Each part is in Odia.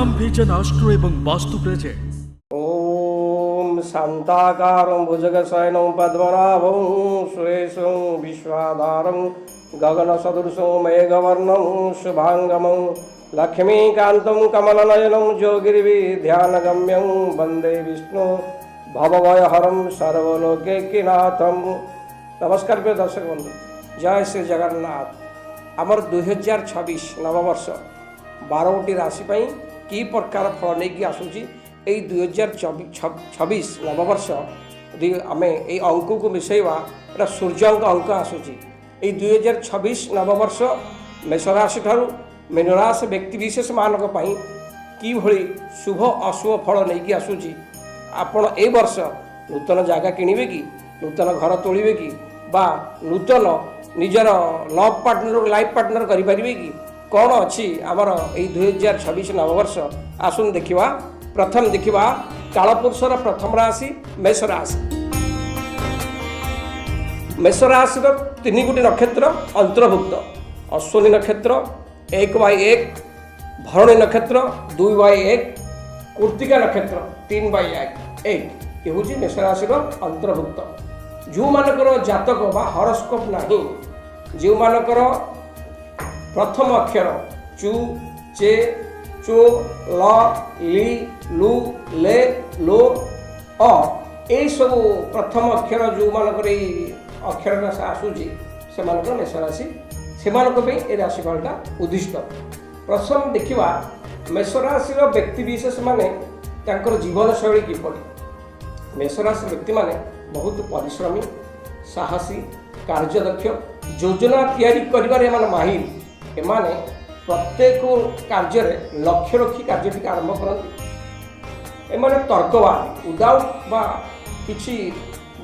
श्याम विजन आस्ट्रो एवं वास्तु प्रेजेंट्स। ओम शांताकारं भुजगशयनं पद्मनाभं सुरेशं विश्वाधारं गगनसदृशं मेघवर्णं शुभांगमं लक्ष्मीकान्तं कमलनयनं योगिर्विध्यानगम्यं वंदे विष्णु भवभयहरं सर्वलोकैकनाथं। नमस्कार प्रिय दर्शक बंधु, जय श्री जगन्नाथ। आमर 2026 नववर्ष 12टी राशि कि प्रकार फल नहीं आसूँ यही 2026 नववर्ष यदि आम ये अंक को मिसेवा एटा सूर्य अंक आसूँ। यही 2026 नववर्ष मेषराशि ठारू मीनराशि व्यक्तिशेष मानक किभली शुभ अशुभ फल नहीं आसूँ। आपण ए वर्ष नूतन जगह किणवे कि नूतन घर तोड़े कि बा नूतन निजर लव पार्टनर लाइफ पार्टनर करें कि कौन अच्छी आमर यही 2026 नववर्ष आसुन देखा। प्रथम देखा कालपुरुषर प्रथम राशि मेष राशि। मेष राशि 3 गोटी नक्षत्र अंतर्भुक्त अश्विनी नक्षत्र 1/1, भरणी नक्षत्र 2/1, कृत्तिका नक्षत्र 3/1 ये हूँ मेष राशि अंतर्भुक्त। जो मानकर जातक बा हॉरोस्कोप नहीं, जो मानकर प्रथम अक्षर चु चे चो ल ली लु ले लो अ यही सब प्रथम अक्षर जो मानकर अक्षर आसूँ से मेष राशि से राशिफलटा उद्दिष्ट। प्रथम देखा मेष राशि व्यक्ति विशेष माने जीवन शैली किपरि। मेष राशि व्यक्ति माने बहुत परिश्रमी, साहसी, कार्यदक्ष, योजना तैयारी करिबारे माहिर। एमाने प्रत्येक कार्य लक्ष्य रखी कार्य आरंभ करती। एमाने तर्कवादी उदाउट बा किछि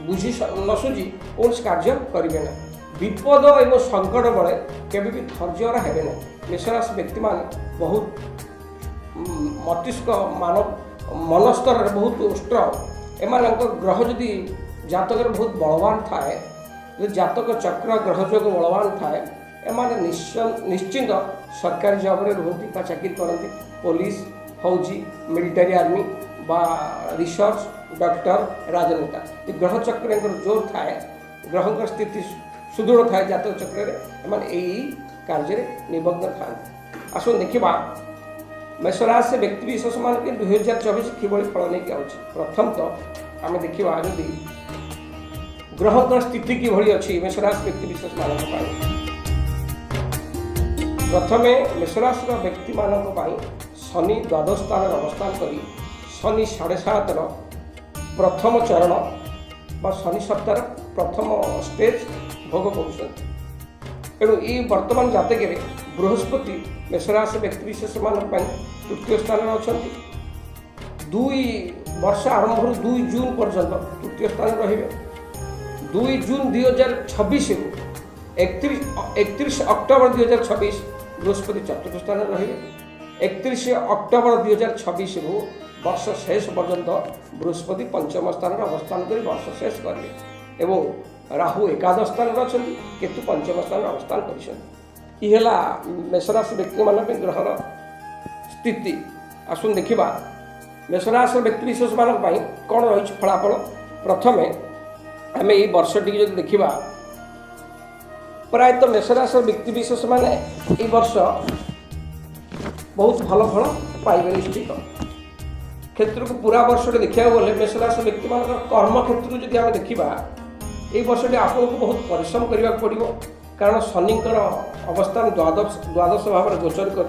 बुझी नसुझी कौन कार्य करेंगे ना। विपद एवं संकट बेले केवे भी धैर्य हेबे ना। मेषराशि व्यक्ति माने बहुत मस्तिष्क मानव मनस्तर बहुत स्ट्रंग। एमान ग्रह जदि जातक बहुत बलवान थाए, जातक चक्र ग्रह जोग बलवान थाए, एमाने निश्चिंत सरकारी जॉब रे रुहती बा चाकरी करती। पुलिस, फौजी, मिलिटारी आर्मी बा रिसर्च, डॉक्टर, राजनेता ग्रह चक्र जोर थाए, ग्रह स्थिति सुदृढ़ थाए जातक चक्र एमाने यही कार्य निमग्न था। आसुन देखा मेषराशि व्यक्ति विशेष मान 2024 किभली फल नहीं आउछ। प्रथम तो आम देखा जदि ग्रह स्थिति किभली अच्छी मेषराशि व्यक्ति विशेष मान। प्रथमे मेषराशि व्यक्ति मान शनि द्वादश स्थान अवस्थान करी शनि 7.5 प्रथम चरण बा शनि सप्ताह प्रथम स्टेज भोग कर। ये वर्तमान जातक बृहस्पति मेषराशि व्यक्ति विशेष मान तृतीय स्थान अच्छा। 2 वर्ष आरंभ 2 जून पर्यंत तृतीय स्थान रे। 2 जून 2026 रु 31 अक्टोबर 2026 बृहस्पति चतुर्थ स्थान रे। 31 अक्टोबर 2026 रु वर्ष शेष पर्यंत बृहस्पति पंचम स्थान अवस्थान कर वर्ष शेष करेंगे। एवं राहु एकादश स्थान अच्छा, केतु पंचम स्थान अवस्थान कर। मेषराशि व्यक्ति मान ग्रहर स्थिति। आसुन देखा मेषराशि व्यक्ति विशेष मान कौन रही फलाफल। प्रथम आम ये वर्ष टी जो देखा प्रायतः मेषराशि व्यक्ति विशेष मान ये वर्ष बहुत भल फल पाइबे निश्चित। क्षेत्र को पूरा वर्ष देखा गले मेषराशि व्यक्ति मान कर्म क्षेत्र जब आम देखा ये वर्ष आपको बहुत परिश्रम करने पड़ो। कारण शनि अवस्थान द्वादश भाव में गोचर कर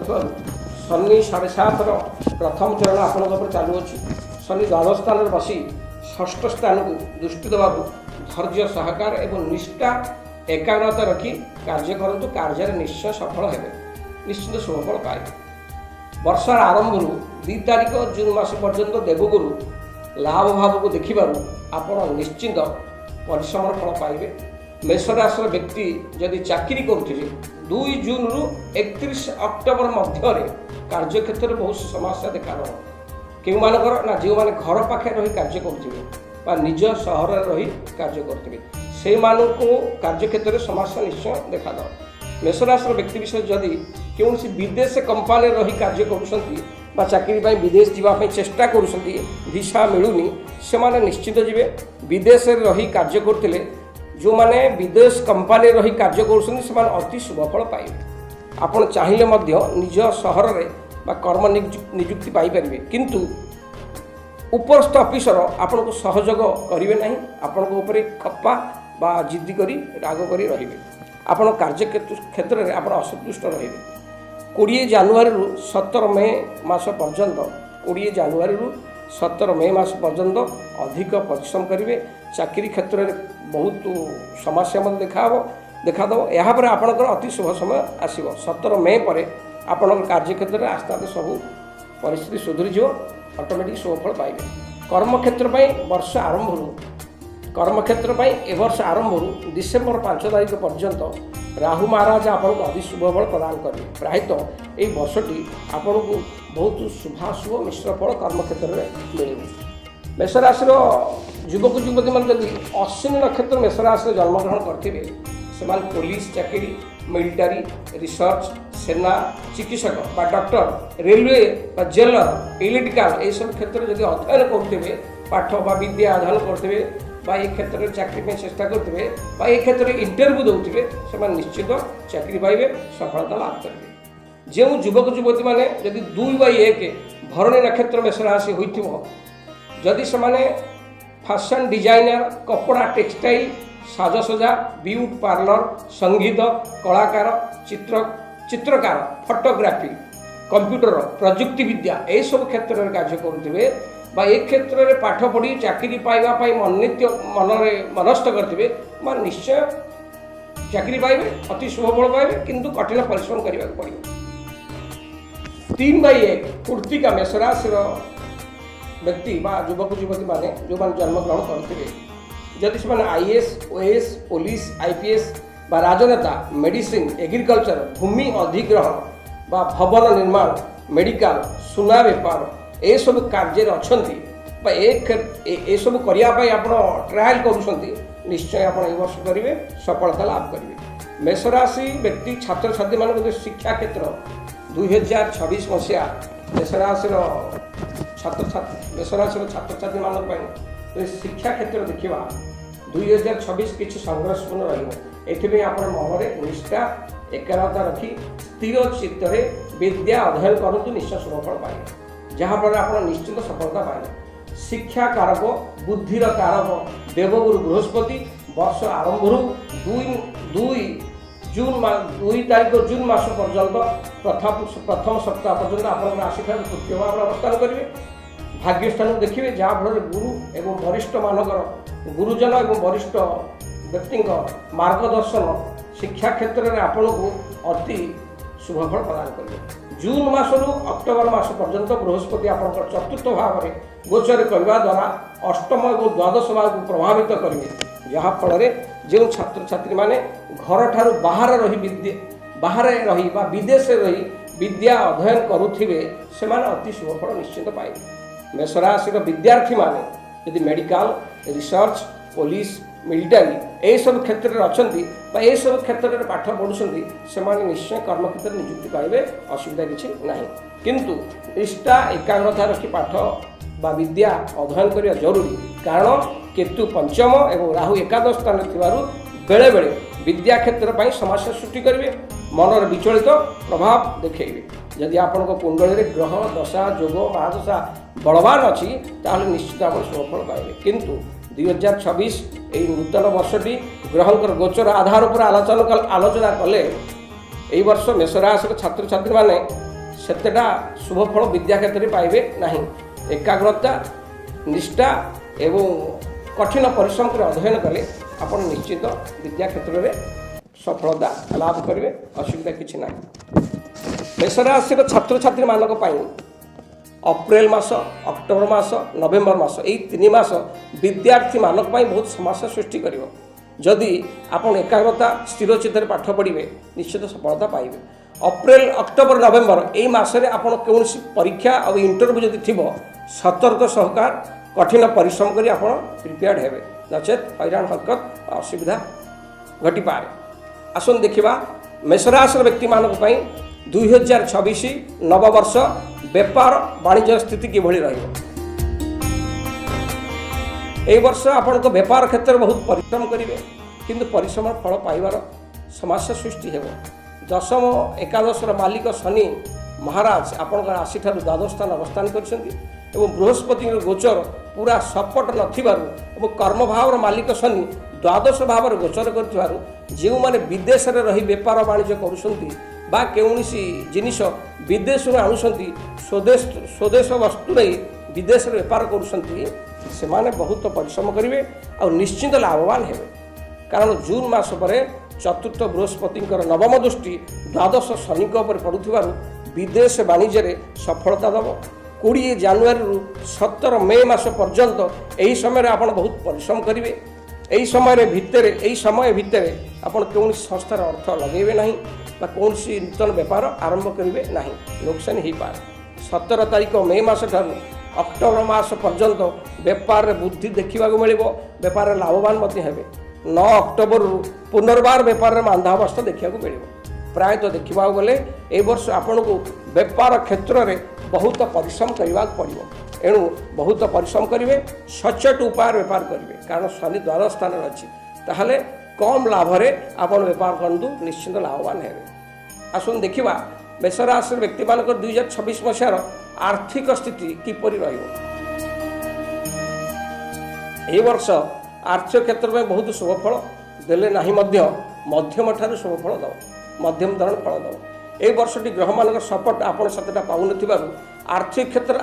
शनि 7.5 प्रथम चरण आपंकर चालू अच्छी। शनि द्वादश स्थान बसी षष्ठ स्थान को दृष्टि देवा धैर्य सहकार एवं निष्ठा एकाग्रता रखी कार्य करूँ। कार्य निश्चय सफल हे, निश्चित शुभफल पाए। वर्षार आरंभ 2 तारिख जून मास पर्यंत देवगुरु लाभ भाव को देखिबार आपण निश्चित परिश्रम फल पाइबे। मेषराशि व्यक्ति जदि चाकरी करुवे 2 जून रु 31 अक्टोबर मध्य कार्य क्षेत्र में बहुत समस्या देखा क्यों मानकर ना जो मैंने घर पाखे रही कार्य करुवे निज सहर रही कार्य करुवे से कार्य क्षेत्र में समस्या निश्चय देखा मेषराशि व्यक्ति विशेष जदि कौन विदेश कंपानी रही कार्य कर বা চাকরি ପାଇଁ ବିଦେଶ ଯିବା ପାଇଁ ଚେଷ୍ଟା କରୁଛନ୍ତି ଭିସା ମିଳୁନି ସେମାନେ ନିଶ୍ଚିତ ଯିବେ। ବିଦେଶରେ ରହି କାର୍ଯ୍ୟ କରୁଥିଲେ ଯେଉଁମାନେ ବିଦେଶ କମ୍ପାନୀରେ ରହି କାର୍ଯ୍ୟ କରୁଛନ୍ତି ସେମାନେ ଅତି ଶୁଭଫଳ ପାଇବେ। ଆପଣ ଚାହିଁଲେ ମଧ୍ୟ ନିଜ ସହରରେ ବା କର୍ମ ନିଯୁକ୍ତି ପାଇପାରିବେ, କିନ୍ତୁ ଉପରସ୍ଥ ଅଫିସର ଆପଣଙ୍କୁ ସହଯୋଗ କରିବେ ନାହିଁ, ଆପଣଙ୍କ ଉପରେ ଖପ୍ପା ବା ଜିଦ୍ଦି କରି ରାଗ କରି ରହିବେ। ଆପଣ କାର୍ଯ୍ୟ କ୍ଷେତ୍ରରେ ଆପଣ ଅସନ୍ତୁଷ୍ଟ ରହିବେ। 20 ଜାନୁଆରୀରୁ 17 ମେ ମାସ ପର୍ଯ୍ୟନ୍ତ 20 ଜାନୁଆରୀରୁ 17 ମେ ମାସ ପର୍ଯ୍ୟନ୍ତ ଅଧିକ ପରିଶ୍ରମ କରିବେ। ଚାକିରି କ୍ଷେତ୍ରରେ ବହୁତ ସମସ୍ୟା ମଧ୍ୟ ଦେଖାଦେବ। ଏହାପରେ ଆପଣଙ୍କର ଅତି ଶୁଭ ସମୟ ଆସିବ। 17 ମେ ପରେ ଆପଣଙ୍କ କାର୍ଯ୍ୟକ୍ଷେତ୍ରରେ ଆସ୍ତେ ଆସ୍ତେ ସବୁ ପରିସ୍ଥିତି ସୁଧୁରିଯିବ, ଅଟୋମେଟିକ୍ ଶୁଭଫଳ ପାଇବେ। କର୍ମକ୍ଷେତ୍ର ପାଇଁ ବର୍ଷ ଆରମ୍ଭରୁ ଏ ବର୍ଷ ଆରମ୍ଭରୁ ଡିସେମ୍ବର 5 ତାରିଖ ପର୍ଯ୍ୟନ୍ତ ରାହୁ ମହାରାଜ ଆପଣଙ୍କୁ ଅତି ଶୁଭଫଳ ପ୍ରଦାନ କରିବେ। ପ୍ରାୟତଃ ଏହି ବର୍ଷଟି ଆପଣଙ୍କୁ ବହୁତ ଶୁଭାଶୁଭ ମିଶ୍ର ଫଳ କର୍ମକ୍ଷେତ୍ରରେ ମିଳିବ। ମେଷରାଶିର ଯୁବକ ଯୁବତୀମାନେ ଯଦି ଅଶ୍ୱିନୀ ନକ୍ଷତ୍ର ମେଷରାଶିରେ ଜନ୍ମଗ୍ରହଣ କରିଥିବେ ସେମାନେ ପୋଲିସ ଚାକିରି, ମିଲିଟାରୀ, ରିସର୍ଚ୍ଚ, ସେନା, ଚିକିତ୍ସକ ବା ଡକ୍ଟର, ରେଲୱେ ବା ଜେଲର, ଇଲେକ୍ଟ୍ରିକାଲ ଏହିସବୁ କ୍ଷେତ୍ରରେ ଯଦି ଅଧ୍ୟୟନ କରୁଥିବେ, ପାଠ ବା ବିଦ୍ୟା ଅଧ୍ୟୟନ କରୁଥିବେ ବା ଏ କ୍ଷେତ୍ରରେ ଚାକିରି ପାଇଁ ଚେଷ୍ଟା କରୁଥିବେ ବା ଏ କ୍ଷେତ୍ରରେ ଇଣ୍ଟରଭ୍ୟୁ ଦେଉଥିବେ ସେମାନେ ନିଶ୍ଚିତ ଚାକିରି ପାଇବେ, ସଫଳତା ଲାଭ କରିବେ। ଯେଉଁ ଯୁବକ ଯୁବତୀମାନେ ଯଦି 2/1 ଭରଣୀ ନକ୍ଷତ୍ର ମେଷରାଶି ହୋଇଥିବ, ଯଦି ସେମାନେ ଫ୍ୟାସନ୍ ଡିଜାଇନର, କପଡ଼ା ଟେକ୍ସଟାଇଲ, ସାଜସଜା, ବିୟୁଟି ପାର୍ଲର, ସଙ୍ଗୀତ କଳାକାର, ଚିତ୍ରକାର, ଫଟୋଗ୍ରାଫି, କମ୍ପ୍ୟୁଟର, ପ୍ରଯୁକ୍ତିବିଦ୍ୟା ଏହିସବୁ କ୍ଷେତ୍ରରେ କାର୍ଯ୍ୟ କରୁଥିବେ ବା ଏ କ୍ଷେତ୍ରରେ ପାଠ ପଢ଼ି ଚାକିରି ପାଇବା ପାଇଁ ମନରେ ମନସ୍ଥ କରିଥିବେ ମାନେ ନିଶ୍ଚୟ ଚାକିରି ପାଇବେ, ଅତି ଶୁଭଫଳ ପାଇବେ, କିନ୍ତୁ କଠିନ ପରିଶ୍ରମ କରିବାକୁ ପଡ଼ିବ। 3/1 କୃତ୍ତିକା ମେଷରାଶିର ବ୍ୟକ୍ତି ବା ଯୁବକ ଯୁବତୀମାନେ ଯେଉଁମାନେ ଜନ୍ମଗ୍ରହଣ କରିଥିବେ ଯଦି ସେମାନେ IAS, OAS, ପୋଲିସ, IPS ବା ରାଜନେତା, ମେଡ଼ିସିନ, ଏଗ୍ରିକଲଚର, ଭୂମି ଅଧିଗ୍ରହଣ ବା ଭବନ ନିର୍ମାଣ, ମେଡ଼ିକାଲ, ସୁନା ବେପାର ଏସବୁ କାର୍ଯ୍ୟରେ ଅଛନ୍ତି ବା ଏସବୁ କରିବା ପାଇଁ ଆପଣ ଟ୍ରାଏଲ୍ କରୁଛନ୍ତି, ନିଶ୍ଚୟ ଆପଣ ଏହି ବର୍ଷ କରିବେ, ସଫଳତା ଲାଭ କରିବେ। ମେଷରାଶି ବ୍ୟକ୍ତି ଛାତ୍ରଛାତ୍ରୀମାନଙ୍କ ଶିକ୍ଷା କ୍ଷେତ୍ର 2026 ମସିହା ମେଷରାଶିର ଛାତ୍ରଛାତ୍ରୀମାନଙ୍କ ପାଇଁ ଯଦି ଶିକ୍ଷା କ୍ଷେତ୍ର ଦେଖିବା 2026 କିଛି ସଂଘର୍ଷପୂର୍ଣ୍ଣ ରହିବ। ଏଥିପାଇଁ ଆପଣ ମନରେ ନିଷ୍ଠା ଏକାଗ୍ରତା ରଖି ସ୍ଥିର ଚିତ୍ତରେ ବିଦ୍ୟା ଅଧ୍ୟୟନ କରନ୍ତୁ, ନିଶ୍ଚୟ ଶୁଭଫଳ ପାଇବେ, ଯାହାଫଳରେ ଆପଣ ନିଶ୍ଚିତ ସଫଳତା ପାଇବେ। ଶିକ୍ଷା କାରକ, ବୁଦ୍ଧିର କାରକ ଦେବଗୁରୁ ବୃହସ୍ପତି ବର୍ଷ ଆରମ୍ଭରୁ 2 ତାରିଖ ଜୁନ୍ ମାସ ପର୍ଯ୍ୟନ୍ତ ପ୍ରଥମ ସପ୍ତାହ ପର୍ଯ୍ୟନ୍ତ ଆପଣଙ୍କର ରାଶିଠାରୁ ତୃତୀୟ ଭାବରେ ଅବସ୍ଥାନ କରିବେ। ଭାଗ୍ୟସ୍ଥାନକୁ ଦେଖିବେ, ଯାହାଫଳରେ ଗୁରୁ ଏବଂ ବରିଷ୍ଠମାନଙ୍କର ଗୁରୁଜନ ଏବଂ ବରିଷ୍ଠ ବ୍ୟକ୍ତିଙ୍କ ମାର୍ଗଦର୍ଶନ ଶିକ୍ଷା କ୍ଷେତ୍ରରେ ଆପଣଙ୍କୁ ଅତି ଶୁଭଫଳ ପ୍ରଦାନ କରିବେ। ଜୁନ୍ ମାସରୁ ଅକ୍ଟୋବର ମାସ ପର୍ଯ୍ୟନ୍ତ ବୃହସ୍ପତି ଆପଣଙ୍କର ଚତୁର୍ଥ ଭାବରେ ଗୋଚର କରିବା ଦ୍ୱାରା ଅଷ୍ଟମ ଏବଂ ଦ୍ୱାଦଶ ଭାବକୁ ପ୍ରଭାବିତ କରିବେ, ଯାହାଫଳରେ ଯେଉଁ ଛାତ୍ରଛାତ୍ରୀମାନେ ଘରଠାରୁ ବାହାରେ ରହି ବା ବିଦେଶରେ ରହି ବିଦ୍ୟା ଅଧ୍ୟୟନ କରୁଥିବେ ସେମାନେ ଅତି ଶୁଭଫଳ ନିଶ୍ଚିତ ପାଇବେ। ମେଷରାଶିର ବିଦ୍ୟାର୍ଥୀମାନେ ଯଦି ମେଡ଼ିକାଲ, ରିସର୍ଚ୍ଚ, ପୋଲିସ, ମିଲିଟାରୀ ଏହିସବୁ କ୍ଷେତ୍ରରେ ଅଛନ୍ତି ବା ଏହିସବୁ କ୍ଷେତ୍ରରେ ପାଠ ପଢ଼ୁଛନ୍ତି ସେମାନେ ନିଶ୍ଚୟ କର୍ମକ୍ଷେତ୍ରରେ ନିଯୁକ୍ତି ପାଇବେ, ଅସୁବିଧା କିଛି ନାହିଁ। କିନ୍ତୁ ନିଷ୍ଠା ଏକାଗ୍ରତା ରଖି ପାଠ ବା ବିଦ୍ୟା ଅଧ୍ୟୟନ କରିବା ଜରୁରୀ, କାରଣ କେତୁ ପଞ୍ଚମ ଏବଂ ରାହୁ ଏକାଦଶ ସ୍ଥାନରେ ଥିବାରୁ ବେଳେବେଳେ ବିଦ୍ୟା କ୍ଷେତ୍ର ପାଇଁ ସମସ୍ୟା ସୃଷ୍ଟି କରିବେ, ମନର ବିଚଳିତ ପ୍ରଭାବ ଦେଖାଇବେ। ଯଦି ଆପଣଙ୍କ କୁଣ୍ଡଳୀରେ ଗ୍ରହ ଦଶା, ଯୋଗ, ମହାଦଶା ବଳବାନ ଅଛି ତାହେଲେ ନିଶ୍ଚିତ ଆପଣ ଶୁଭଫଳ ପାଇବେ। କିନ୍ତୁ 2026 ଏହି ନୂତନ ବର୍ଷଟି ଗ୍ରହଙ୍କର ଗୋଚର ଆଧାର ଉପରେ ଆଲୋଚନା କଲେ ଏହି ବର୍ଷ ମେଷରାଶିର ଛାତ୍ରଛାତ୍ରୀମାନେ ସେତେଟା ଶୁଭଫଳ ବିଦ୍ୟା କ୍ଷେତ୍ରରେ ପାଇବେ ନାହିଁ। ଏକାଗ୍ରତା, ନିଷ୍ଠା ଏବଂ କଠିନ ପରିଶ୍ରମ କରି ଅଧ୍ୟୟନ କଲେ ଆପଣ ନିଶ୍ଚିତ ବିଦ୍ୟା କ୍ଷେତ୍ରରେ ସଫଳତା ଲାଭ କରିବେ, ଅସୁବିଧା କିଛି ନାହିଁ। ମେଷରାଶିର ଛାତ୍ରଛାତ୍ରୀମାନଙ୍କ ପାଇଁ ଅପ୍ରେଲ ମାସ, ଅକ୍ଟୋବର ମାସ, ନଭେମ୍ବର ମାସ ଏହି 3 ମାସ ବିଦ୍ୟାର୍ଥୀମାନଙ୍କ ପାଇଁ ବହୁତ ସମସ୍ୟା ସୃଷ୍ଟି କରିବ। ଯଦି ଆପଣ ଏକାଗ୍ରତା ସ୍ଥିରଚିତ୍ତରେ ପାଠ ପଢ଼ିବେ ନିଶ୍ଚିତ ସଫଳତା ପାଇବେ। ଅପ୍ରେଲ, ଅକ୍ଟୋବର, ନଭେମ୍ବର ଏହି ମାସରେ ଆପଣ କୌଣସି ପରୀକ୍ଷା ଆଉ ଇଣ୍ଟରଭ୍ୟୁ ଯଦି ଥିବ ସତର୍କ ସହକାର କଠିନ ପରିଶ୍ରମ କରି ଆପଣ ପ୍ରିପେୟାର୍ଡ ହେବେ, ନଚେତ୍ ହଇରାଣ ହରକତ ଅସୁବିଧା ଘଟିପାରେ। ଆସନ୍ତୁ ଦେଖିବା ମେଷରାଶିର ବ୍ୟକ୍ତିମାନଙ୍କ ପାଇଁ 2026 ନବବର୍ଷ ବେପାର ବାଣିଜ୍ୟ ସ୍ଥିତି କିଭଳି ରହିବ। এই ବର୍ଷ ଆପଣଙ୍କ ବେପାର କ୍ଷେତ୍ରରେ ବହୁତ ପରିଶ୍ରମ କରିବେ, କିନ୍ତୁ ପରିଶ୍ରମର ଫଳ ପାଇବାର ସମସ୍ୟା ସୃଷ୍ଟି ହେବ। ଦଶମ ଏକାଦଶର ମାଲିକ ଶନି ମହାରାଜ ଆପଣଙ୍କର ରାଶିଠାରୁ ଦ୍ୱାଦଶ ସ୍ଥାନ ଅବସ୍ଥାନ କରିଛନ୍ତି ଏବଂ ବୃହସ୍ପତିଙ୍କ ଗୋଚର ପୁରା ସପୋର୍ଟ ନଥିବାରୁ ଏବଂ କର୍ମଭାବର ମାଲିକ ଶନି ଦ୍ୱାଦଶ ଭାବରେ ଗୋଚର କରିଥିବାରୁ ଯେଉଁମାନେ ବିଦେଶରେ ରହି ବେପାର ବାଣିଜ୍ୟ କରୁଛନ୍ତି ବା କୌଣସି ଜିନିଷ ବିଦେଶରୁ ଆଣୁଛନ୍ତି, ସ୍ୱଦେଶ ବସ୍ତୁ ନେଇ ବିଦେଶରେ ବେପାର କରୁଛନ୍ତି, ସେମାନେ ବହୁତ ପରିଶ୍ରମ କରିବେ ଆଉ ନିଶ୍ଚିତ ଲାଭବାନ ହେବେ। କାରଣ ଜୁନ୍ ମାସ ପରେ ଚତୁର୍ଥ ବୃହସ୍ପତିଙ୍କର ନବମ ଦୃଷ୍ଟି ଦ୍ୱାଦଶ ଶନିଙ୍କ ଉପରେ ପଡ଼ୁଥିବାରୁ ବିଦେଶ ବାଣିଜ୍ୟରେ ସଫଳତା ଦେବ। 20 ଜାନୁଆରୀରୁ 17 ମେ ମାସ ପର୍ଯ୍ୟନ୍ତ ଏହି ସମୟରେ ଆପଣ ବହୁତ ପରିଶ୍ରମ କରିବେ। ଏହି ସମୟ ଭିତରେ ଆପଣ କୌଣସି ସଂସ୍ଥାର ଅର୍ଥ ଲଗାଇବେ ନାହିଁ ବା କୌଣସି ନୂତନ ବେପାର ଆରମ୍ଭ କରିବେ ନାହିଁ, ଲୋକସାନ ହୋଇପାରେ। 17 ତାରିଖ ମେ ମାସ ଠାରୁ ଅକ୍ଟୋବର ମାସ ପର୍ଯ୍ୟନ୍ତ ବେପାରରେ ବୃଦ୍ଧି ଦେଖିବାକୁ ମିଳିବ, ବେପାରରେ ଲାଭବାନ ମଧ୍ୟ ହେବେ। 9 ଅକ୍ଟୋବରରୁ ପୁନର୍ବାର ବେପାରରେ ମାନ୍ଦାବସ୍ଥା ଦେଖିବାକୁ ମିଳିବ। ପ୍ରାୟତଃ ଦେଖିବାକୁ ଗଲେ ଏ ବର୍ଷ ଆପଣଙ୍କୁ ବେପାର କ୍ଷେତ୍ରରେ ବହୁତ ପରିଶ୍ରମ କରିବାକୁ ପଡ଼ିବ। ଏଣୁ ବହୁତ ପରିଶ୍ରମ କରିବେ, ସଚୋଟ ଉପାୟରେ ବେପାର କରିବେ, କାରଣ ଶନି ଦ୍ୱାଦଶ ସ୍ଥାନରେ ଅଛି। ତାହେଲେ କମ୍ ଲାଭରେ ଆପଣ ବେପାର କରନ୍ତୁ, ନିଶ୍ଚିନ୍ତ ଲାଭବାନ ହେବେ। ଆସନ୍ତୁ ଦେଖିବା ମେଷ ରାଶିର ବ୍ୟକ୍ତିମାନଙ୍କର 2026 ମସିହାର ଆର୍ଥିକ ସ୍ଥିତି କିପରି ରହିବ। ଏହି ବର୍ଷ ଆର୍ଥିକ କ୍ଷେତ୍ର ପାଇଁ ବହୁତ ଶୁଭଫଳ ଦେଲେ ନାହିଁ ମଧ୍ୟ ମଧ୍ୟମ ଠାରୁ ଶୁଭଫଳ ଦେବ, ମଧ୍ୟମ ଧରଣ ଫଳ ଦେବ। ଏହି ବର୍ଷଟି ଗ୍ରହମାନଙ୍କର ସପୋର୍ଟ ଆପଣ ସେତେଟା ପାଉନଥିବାରୁ ଆର୍ଥିକ କ୍ଷେତ୍ରରେ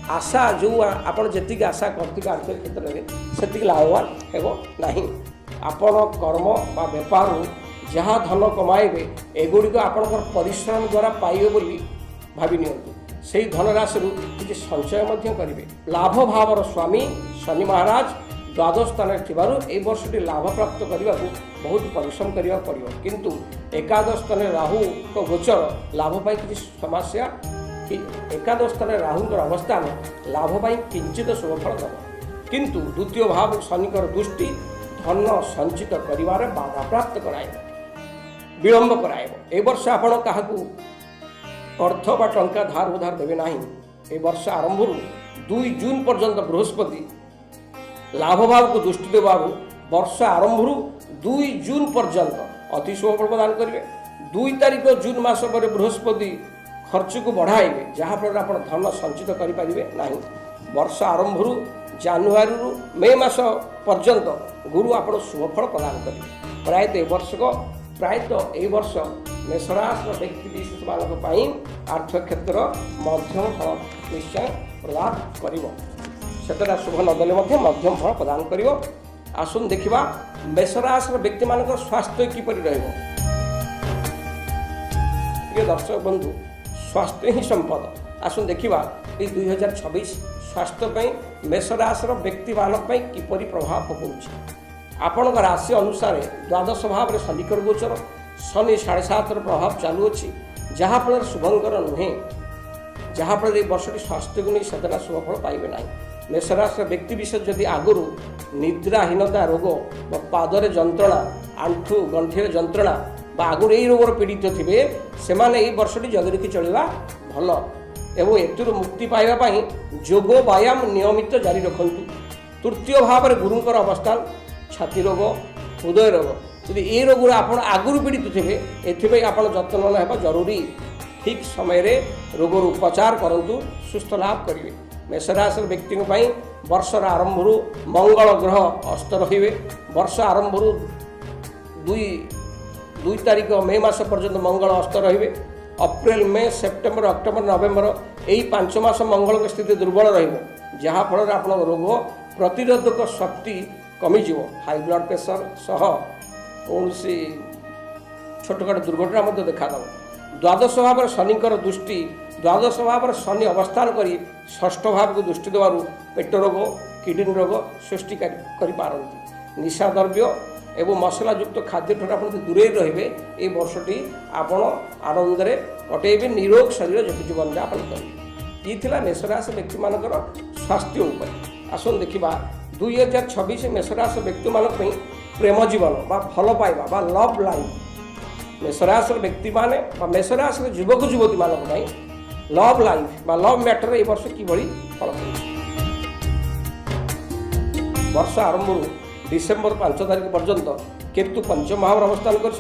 ଆଶା ଯେଉଁ ଆପଣ ଯେତିକି ଆଶା କରିଥିବେ ଆର୍ଥିକ କ୍ଷେତ୍ରରେ ସେତିକି ଲାଭବାନ ହେବ ନାହିଁ। ଆପଣ କର୍ମ ବା ବେପାରରୁ ଯାହା ଧନ କମାଇବେ ଏଗୁଡ଼ିକ ଆପଣଙ୍କର ପରିଶ୍ରମ ଦ୍ୱାରା ପାଇବେ ବୋଲି ଭାବି ନିଅନ୍ତୁ। ସେହି ଧନରାଶିରୁ କିଛି ସଞ୍ଚୟ ମଧ୍ୟ କରିବେ। ଲାଭ ଭାବର ସ୍ୱାମୀ ଶନି ମହାରାଜ ଦ୍ୱାଦଶ ସ୍ଥାନରେ ଥିବାରୁ ଏହି ବର୍ଷଟି ଲାଭ ପ୍ରାପ୍ତ କରିବାକୁ ବହୁତ ପରିଶ୍ରମ କରିବାକୁ ପଡ଼ିବ, କିନ୍ତୁ ଏକାଦଶ ସ୍ଥାନରେ ରାହୁଙ୍କ ଗୋଚର ଲାଭ ପାଇଁ କିଛି ସମସ୍ୟା, ଏକାଦଶ ସ୍ଥାନରେ ରାହୁଙ୍କର ଅବସ୍ଥାନ ଲାଭ ପାଇଁ କିଞ୍ଚିତ ଶୁଭଫଳ ଦେବ, କିନ୍ତୁ ଦ୍ୱିତୀୟ ଭାବ ଶନିଙ୍କର ଦୃଷ୍ଟି ଧନ ସଞ୍ଚିତ କରିବାରେ ବାଧାପ୍ରାପ୍ତ କରାଇବ, ବିଳମ୍ବ କରାଇବ। ଏ ବର୍ଷ ଆପଣ କାହାକୁ ଅର୍ଥ ବା ଟଙ୍କା ଧାର ଉଧାର ଦେବେ ନାହିଁ। ଏ ବର୍ଷ ଆରମ୍ଭରୁ 2 ଜୁନ୍ ପର୍ଯ୍ୟନ୍ତ ବୃହସ୍ପତି ଲାଭ ଭାବକୁ ଦୃଷ୍ଟି ଦେବାରୁ ବର୍ଷ ଆରମ୍ଭରୁ 2 ଜୁନ୍ ପର୍ଯ୍ୟନ୍ତ ଅତି ଶୁଭଫଳ ପ୍ରଦାନ କରିବେ। 2 ତାରିଖ ଜୁନ୍ ମାସ ପରେ ବୃହସ୍ପତି ଖର୍ଚ୍ଚକୁ ବଢ଼ାଇବେ, ଯାହାଫଳରେ ଆପଣ ଧନ ସଞ୍ଚିତ କରିପାରିବେ ନାହିଁ। ବର୍ଷ ଆରମ୍ଭରୁ ଜାନୁଆରୀରୁ ମେ ମାସ ପର୍ଯ୍ୟନ୍ତ ଗୁରୁ ଆପଣ ଶୁଭଫଳ ପ୍ରଦାନ କରିବେ। ପ୍ରାୟତଃ ଏହି ବର୍ଷ ମେଷରାଶିର ବ୍ୟକ୍ତି ବିଶେଷମାନଙ୍କ ପାଇଁ ଆର୍ଥିକ କ୍ଷେତ୍ର ମଧ୍ୟମ ଫଳ ନିଶ୍ଚୟ ପ୍ରଦାନ କରିବ। ସେତେଟା ଶୁଭ ନଦେଲେ ମଧ୍ୟ ମଧ୍ୟମ ଫଳ ପ୍ରଦାନ କରିବ। ଆସନ୍ତୁ ଦେଖିବା ମେଷରାଶିର ବ୍ୟକ୍ତିମାନଙ୍କର ସ୍ୱାସ୍ଥ୍ୟ କିପରି ରହିବ। ପ୍ରିୟ ଦର୍ଶକ ବନ୍ଧୁ, ସ୍ୱାସ୍ଥ୍ୟ ହିଁ ସମ୍ପଦ। ଆସନ୍ତୁ ଦେଖିବା ଏହି 2026 ସ୍ୱାସ୍ଥ୍ୟ ପାଇଁ ମେଷରାଶିର ବ୍ୟକ୍ତିମାନଙ୍କ ପାଇଁ କିପରି ପ୍ରଭାବ ପକାଉଛି। ଆପଣଙ୍କ ରାଶି ଅନୁସାରେ ଦ୍ୱାଦଶ ଭାବରେ ଶନିଙ୍କର ଗୋଚର, ଶନି 7.5ର ପ୍ରଭାବ ଚାଲୁଅଛି, ଯାହାଫଳରେ ଶୁଭଙ୍କର ନୁହେଁ, ଯାହାଫଳରେ ଏହି ବର୍ଷଟି ସ୍ୱାସ୍ଥ୍ୟକୁ ନେଇ ସେତେଟା ଶୁଭଫଳ ପାଇବେ ନାହିଁ। ମେଷରାଶିର ବ୍ୟକ୍ତିବିଶେଷ ଯଦି ଆଗରୁ ନିଦ୍ରାହୀନତା ରୋଗ ବା ପାଦରେ ଯନ୍ତ୍ରଣା, ଆଣ୍ଠୁ ଗଣ୍ଠିରେ ଯନ୍ତ୍ରଣା ବା ଆଗରୁ ଏହି ରୋଗର ପୀଡ଼ିତ ଥିବେ, ସେମାନେ ଏହି ବର୍ଷଟି ଜଗି ରଖି ଚଳିବା ଭଲ ଏବଂ ଏଥିରୁ ମୁକ୍ତି ପାଇବା ପାଇଁ ଯୋଗ ବ୍ୟାୟାମ ନିୟମିତ ଜାରି ରଖନ୍ତୁ। ତୃତୀୟ ଭାବରେ ଗୁରୁଙ୍କର ଅବସ୍ଥାନ ଛାତି ରୋଗ, ହୃଦୟ ରୋଗ, ଯଦି ଏହି ରୋଗରୁ ଆପଣ ଆଗରୁ ପୀଡ଼ିତ ଥିବେ, ଏଥିପାଇଁ ଆପଣ ଯତ୍ନବାନ ହେବା ଜରୁରୀ। ଠିକ୍ ସମୟରେ ରୋଗର ଉପଚାର କରନ୍ତୁ, ସୁସ୍ଥ ଲାଭ କରିବେ। ମେଷରାଶିର ବ୍ୟକ୍ତିଙ୍କ ପାଇଁ ବର୍ଷର ଆରମ୍ଭରୁ ମଙ୍ଗଳ ଗ୍ରହ ଅସ୍ତ ରହିବେ। ବର୍ଷ ଆରମ୍ଭରୁ 2 ତାରିଖ ମେ ମାସ ପର୍ଯ୍ୟନ୍ତ ମଙ୍ଗଳ ଅସ୍ତ ରହିବେ। ଅପ୍ରିଲ, ମେ, ସେପ୍ଟେମ୍ବର, ଅକ୍ଟୋବର, ନଭେମ୍ବର ଏହି 5 ମାସ ମଙ୍ଗଳଙ୍କ ସ୍ଥିତି ଦୁର୍ବଳ ରହିବ, ଯାହାଫଳରେ ଆପଣଙ୍କ ରୋଗ ପ୍ରତିରୋଧକ ଶକ୍ତି କମିଯିବ। ହାଇ ବ୍ଲଡ଼ ପ୍ରେସର ସହ କୌଣସି ଛୋଟକାଟ ଦୁର୍ଘଟଣା ମଧ୍ୟ ଦେଖାଦେବ। ଦ୍ୱାଦଶ ଭାବରେ ଶନିଙ୍କର ଦୃଷ୍ଟି, ଦ୍ୱାଦଶ ଭାବରେ ଶନି ଅବସ୍ଥାନ କରି ଷଷ୍ଠ ଭାବକୁ ଦୃଷ୍ଟି ଦେବାରୁ ପେଟ ରୋଗ, କିଡ଼ନୀ ରୋଗ ସୃଷ୍ଟି କରିପାରନ୍ତି। ନିଶା ଦ୍ରବ୍ୟ ଏବଂ ମସଲାଯୁକ୍ତ ଖାଦ୍ୟଠାରୁ ଆପଣ ଯଦି ଦୂରେଇ ରହିବେ, ଏହି ବର୍ଷଟି ଆପଣ ଆନନ୍ଦରେ କଟେଇବେ, ନିରୋଗ ଶରୀର ଜୀବନଯାପନ କରିବେ। ଇଏ ଥିଲା ମେଷରାଶି ବ୍ୟକ୍ତିମାନଙ୍କର ସ୍ୱାସ୍ଥ୍ୟ ଉପରେ। ଆସନ୍ତୁ ଦେଖିବା 2026 ମେଷରାଶି ବ୍ୟକ୍ତିମାନଙ୍କ ପାଇଁ ପ୍ରେମ ଜୀବନ ବା ଭଲ ପାଇବା ବା ଲଭ୍ ଲାଇଫ୍ मेषराशि व्यक्ति माने मेषराशि युवक युवती मान लव लाइफ बा लव मैटर ए वर्ष किभଳି फल वर्ष आरंभ डिसेम्बर 5 तारिख पर्यंत केतु पंचम भाव अवस्थान कर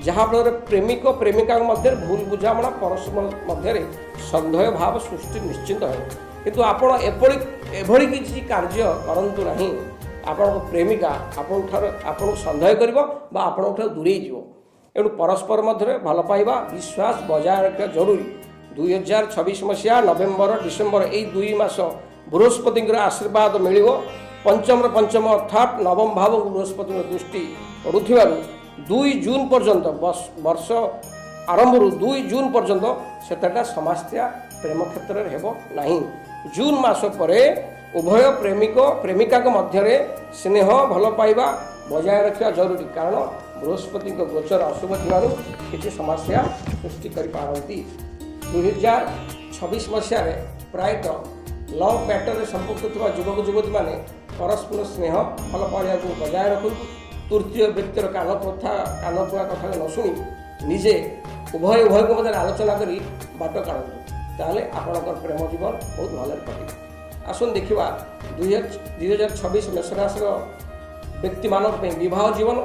जहाँफल प्रेमिक प्रेमिका मध्य भूल बुझामणा परस्पर मध्य सन्देह भाव सृष्टि निश्चिंत है किंतु आपण एभली किसी कार्य करंतु नहीं आपण प्रेमिका आपण सन्देह कर दूरे जीव एणु परस्पर मध्य भल पाइबा विश्वास बजाय रखा जरूरी 2026 मसीहा नवेम्बर डिसेम्बर यही 2 मास बृहस्पति आशीर्वाद मिल पंचम अर्थात नवम भाव बृहस्पति दृष्टि पड़ुवर 2 जून पर्यंत वर्ष आरंभ 2 जून पर्यंत सेटा समस्या प्रेम क्षेत्र में नहीं जून मास पर उभय प्रेमिक प्रेमिका मध्य स्नेह भल पाइबा बजाय रखा जरूरी कारण बृहस्पति गोचर अशुभ थी समस्या सृष्टि करती 2026 मसीह प्रायतः लव मैटर संपुक्त थी युवक युवती मैंने परस्पर स्नेह भल पाइबा को बजाय रखु तृतीय व्यक्तिर कानपुआ कथा न शुणी निजे उभय को मध्य आलोचना कर बाट काढ़ु ताले आपणकर प्रेम जीवन बहुत भल कटे आसन देखा 2026 मेषराशि व्यक्ति मानक विवाह जीवन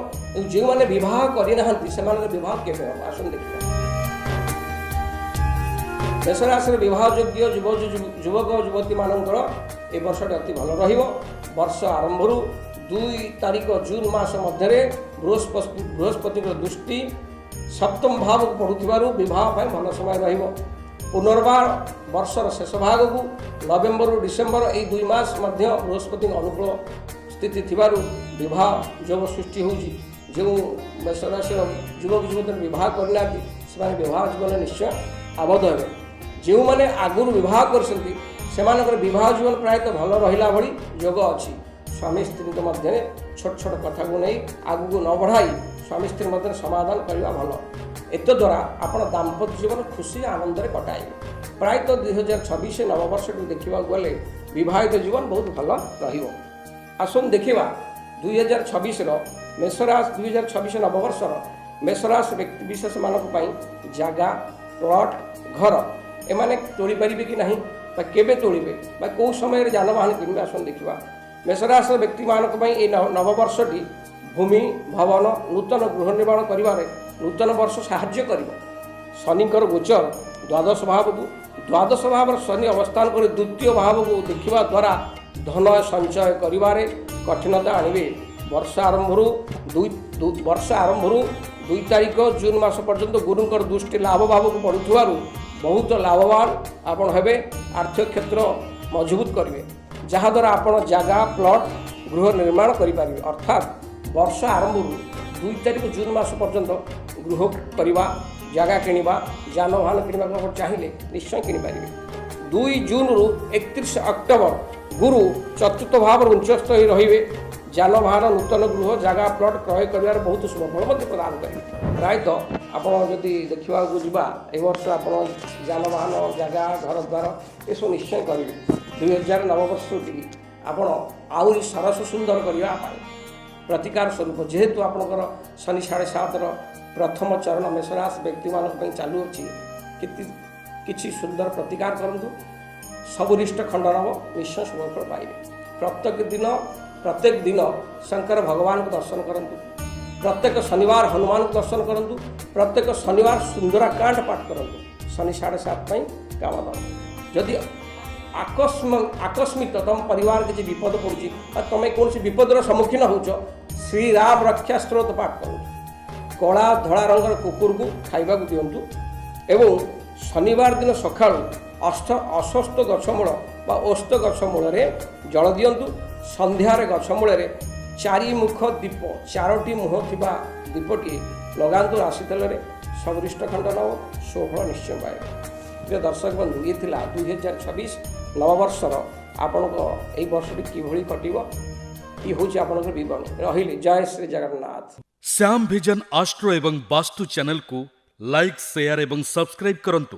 जो मैंने विवाह करना विवाह केवे हम आसन देखा मेषराशि विवाह योग्य युवक युवती मानकर ए वर्ष अति भल वर्ष आरंभ 2 तारिख जून मास मध्य बृहस्पति दृष्टि सप्तम भाव को पड़ुवर विवाह भल समय रहिबो पुनर्बार वर्षर शेष भाग को नवेम्बर डिसेम्बर यही 2 मास मध्य बृहस्पति अनुकूल स्थिति थिबारु विवाह जब सृष्टि होउची जो मेषराशि युवक युवती विवाह करना से विवाह जीवन निश्चय आबद्ध हेबे जो मैंने आगुरी विवाह कर विवाह जीवन प्रायतः भल रहा भली योग अच्छी स्वामी स्त्री मध्य छोट छोट कथा को नहीं आगू न बढ़ाई स्वामी स्त्री मध्य समाधान करने भल एत द्वारा आप दाम्पत्य जीवन खुशी आनंद में कटाइबे प्रायतः 2026 नववर्ष देखा गले विवाहित जीवन बहुत भल रसन देखा 2026 मेषराशि 2026 नववर्षर मेषराशि व्यक्ति विशेष मानक जगह प्लट घर एमाने तोड़ी पारिबे कि नहीं केबे तोड़े कौ समय जानवाहन किनबे आसन देखा मेषराशि व्यक्ति मानक नववर्षटी भूमि भवन नूतन गृह निर्माण करिबारे नूतन वर्ष साहाय्य करिबो शनिकर गोचर द्वादश भाव को द्वादश भाव शनि अवस्थान कर द्वितीय भाव को देखा द्वारा धन संचय करिबारे कठिनता आणिबे वर्ष आरंभ 2 तारिख जून मास पर्यंत गुरुंकर दृष्टि लाभ भाव को पड़ुथिबारु बहुत लाभवान आपण हेबे आर्थिक क्षेत्र मजबूत करेंगे जहाद्वारा आपण जगह प्लट गृह निर्माण करें अर्थात वर्ष आरंभ 2 तारिख जून मास पर्यंत गृह करवा जगह किणवा जानवाहन किणवा चाहिए निश्चय किनीपारे 2 जून रु 31 अक्टोबर गुरु चतुर्थ भाव उच्चस्थ रे जानवाहन नूतन गृह जगह प्लट क्रय कर बहुत शुभफल प्रदान करेंगे प्रायतः आपड़ी देखा जा वर्ष आप जानवाहन जगह घर द्वार ये सब निश्चय करेंगे 2000 नववर्ष आपड़ आहरी सरस सुंदर करने प्रतिकार स्वरूप जेहेतु आपणकर शनि 7.5 प्रथम चरण मेषराशि व्यक्ति मान चालू अच्छी किसी सुंदर प्रतिकार करूँ सबुरिष्ट खंडन हम निश्चय शुभफल पाइबे प्रत्येक दिन शंकर भगवान को दर्शन करूँ प्रत्येक शनिवार हनुमान को दर्शन करूँ प्रत्येक शनिवार सुंदराकांड पाठ करूँ शनि 7.5 काम जदि आकस्मिक तुम परिवार किसी विपद पड़ुची तुम्हें कौन विपदर सम्मुखीन हो श्री राम रक्षा स्त्रोत पाठ करूँ कला धड़ा रंगर कुकुर को खाइबा दिंतु एवं शनिवार दिन सका अश्वस्थ गछमूल बा ओस्त गछमूल जल दिंतु संध्यार गछमूल 4 मुख दीप 4टी मुह थिबा दीपटी लगातु राशि तेल सबरिष्ट खंडन शुभफल निश्चय पाए प्रिय दर्शक बंधु ये 2026 नववर्षर आपण यही वर्षटी किभली कटिब ये हूँ आपंकर बरणी रही जय श्री जगन्नाथ। श्याम विजन आस्ट्रो एवं वास्तु चैनल को लाइक शेयर एवं सब्सक्राइब करंतु।